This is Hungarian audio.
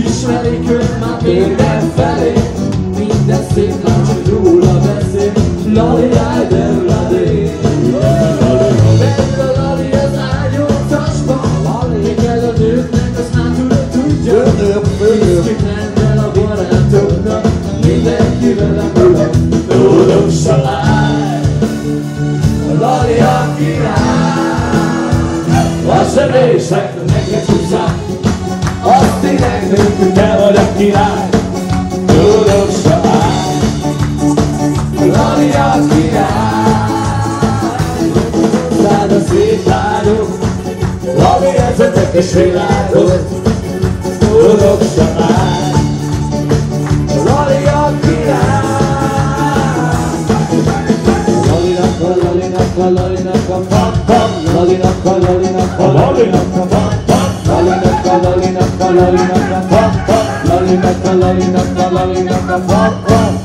Ismerik őt már mindenfelé, minden szép lány, hogy róla beszél. Lali Rider, Lali. Mert a Lali az ágyótasban, még el a nőknek, azt hátulra tudja. Nézd rendel a barátoknak, mindenki velem van. Lódos a lány, Lali a király. Azt a részek, neked húzzák, azt éneklünk, hogy te vagy a király. Lódos a lány, Lali a király. Hozzád a szép lányok, Lali edzetek és világot. Lódos a lány, Lali a király. Lalinak a Lalinak a Lalinak a pam-pam, Lalinak a Lalinak a Lalinak a pam-pam, Lalinak a Lalinak a Lalinak a pam-pam, Lalinak a Lalinak a Lalinak a pam-pam.